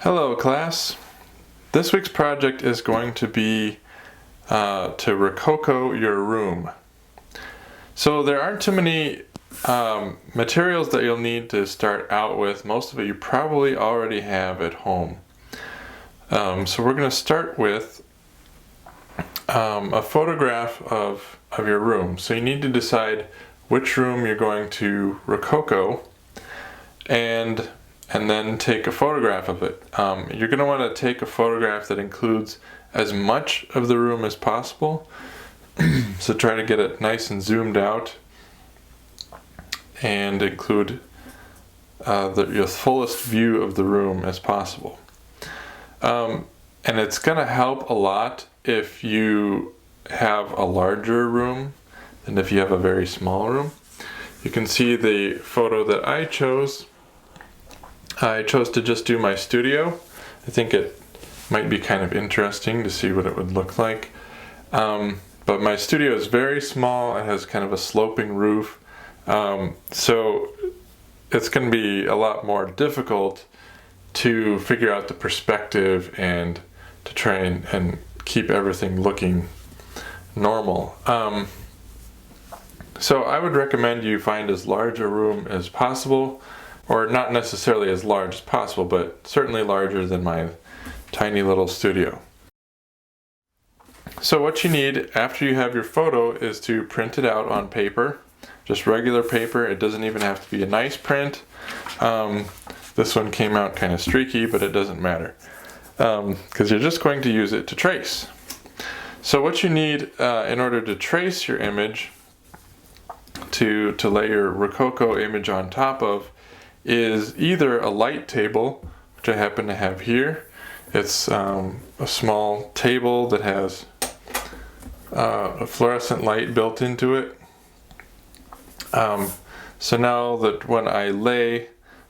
Hello class. This week's project is going to be to Rococo your room. So there aren't too many materials that you'll need to start out with. Most of it you probably already have at home. So we're going to start with a photograph of your room. So you need to decide which room you're going to Rococo and then take a photograph of it. You're going to want to take a photograph that includes as much of the room as possible. So try to get it nice and zoomed out and include your fullest view of the room as possible. And it's going to help a lot if you have a larger room than if you have a very small room. You can see the photo that I chose. I chose to just do my studio. I think it might be kind of interesting to see what it would look like. But my studio is very small. It has kind of a sloping roof. So it's going to be a lot more difficult to figure out the perspective and to try and keep everything looking normal. So I would recommend you find as large a room as possible. Or not necessarily as large as possible, but certainly larger than my tiny little studio. So what you need after you have your photo is to print it out on paper, just regular paper. It doesn't even have to be a nice print. This one came out kind of streaky, but it doesn't matter because you're just going to use it to trace. So what you need in order to trace your image, to lay your Rococo image on top of, is either a light table, which I happen to have here. It's a small table that has a fluorescent light built into it. So now that when I lay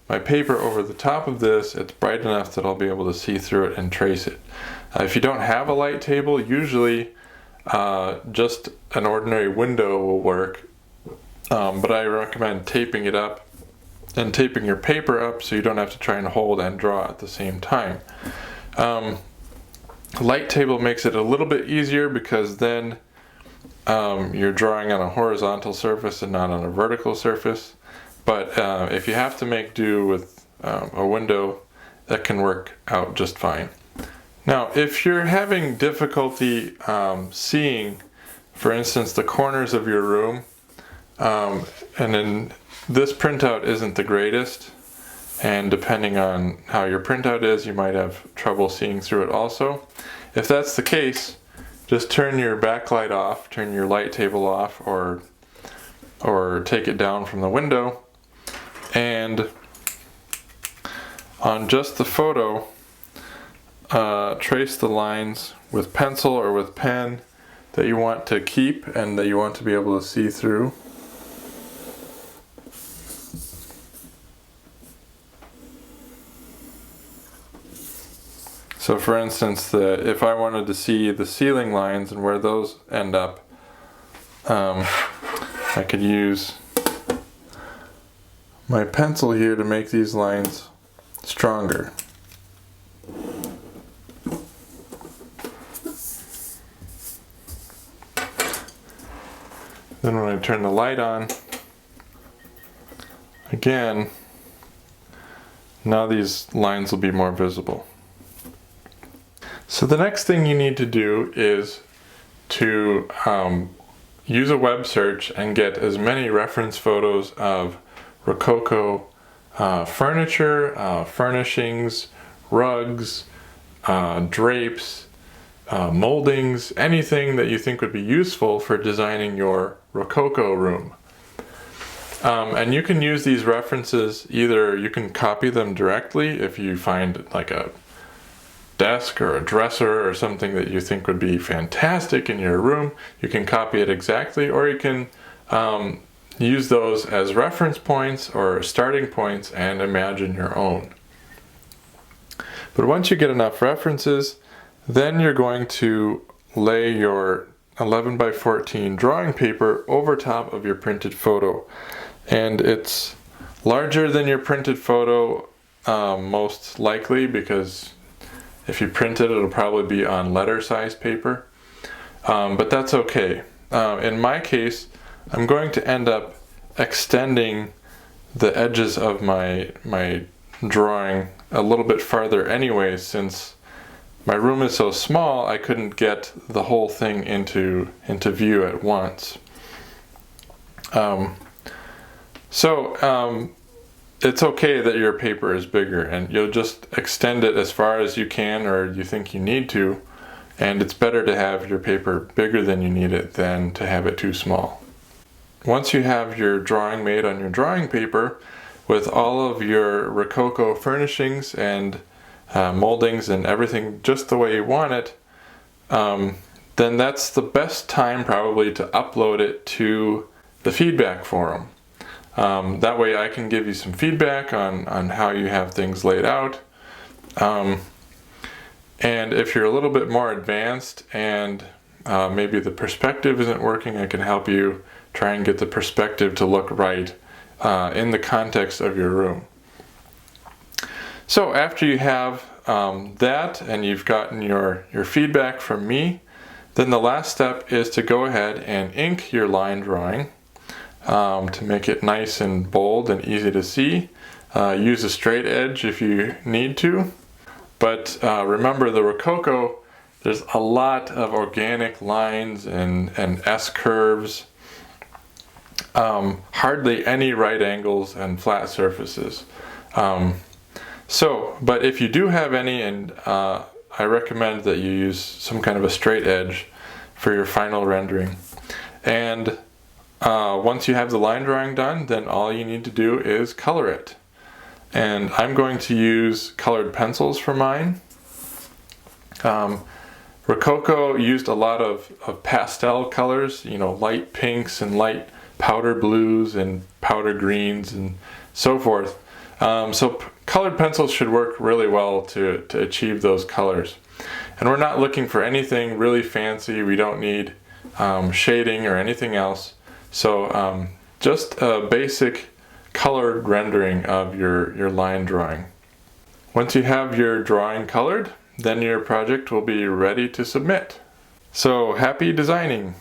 my paper over the top of this, it's bright enough that I'll be able to see through it and trace it. If you don't have a light table, usually just an ordinary window will work, but I recommend taping it up and taping your paper up so you don't have to try and hold and draw at the same time. Light table makes it a little bit easier because then you're drawing on a horizontal surface and not on a vertical surface. But if you have to make do with a window, that can work out just fine. Now, if you're having difficulty seeing, for instance, the corners of your room, and then this printout isn't the greatest, and depending on how your printout is, you might have trouble seeing through it also. If that's the case, just turn your backlight off, turn your light table off, or take it down from the window, and on just the photo, trace the lines with pencil or with pen that you want to keep and that you want to be able to see through. So for instance, if I wanted to see the ceiling lines and where those end up, I could use my pencil here to make these lines stronger. Then when I turn the light on, again, now these lines will be more visible. So the next thing you need to do is to use a web search and get as many reference photos of Rococo furniture, furnishings, rugs, drapes, moldings, anything that you think would be useful for designing your Rococo room. And you can use these references, either you can copy them directly if you find like a desk or a dresser or something that you think would be fantastic in your room. You can copy it exactly, or you can use those as reference points or starting points and imagine your own. But once you get enough references, then you're going to lay your 11 by 14 drawing paper over top of your printed photo. And it's larger than your printed photo most likely, because if you print it, it'll probably be on letter size paper. But that's okay. In my case, I'm going to end up extending the edges of my drawing a little bit farther anyway, since my room is so small I couldn't get the whole thing into view at once. It's okay that your paper is bigger, and you'll just extend it as far as you can or you think you need to, and it's better to have your paper bigger than you need it than to have it too small. Once you have your drawing made on your drawing paper with all of your Rococo furnishings and moldings and everything just the way you want it, then that's the best time probably to upload it to the feedback forum. That way I can give you some feedback on how you have things laid out. And if you're a little bit more advanced and maybe the perspective isn't working, I can help you try and get the perspective to look right in the context of your room. So after you have that and you've gotten your feedback from me, then the last step is to go ahead and ink your line drawing to make it nice and bold and easy to see. Use a straight edge if you need to, but remember, the Rococo, there's a lot of organic lines and S-curves, hardly any right angles and flat surfaces. But if you do have any, and I recommend that you use some kind of a straight edge for your final rendering. And once you have the line drawing done, then all you need to do is color it. And I'm going to use colored pencils for mine. Rococo used a lot of pastel colors, light pinks and light powder blues and powder greens and so forth. So colored pencils should work really well to achieve those colors. And we're not looking for anything really fancy. We don't need shading or anything else. So just a basic colored rendering of your line drawing. Once you have your drawing colored, then your project will be ready to submit. So happy designing!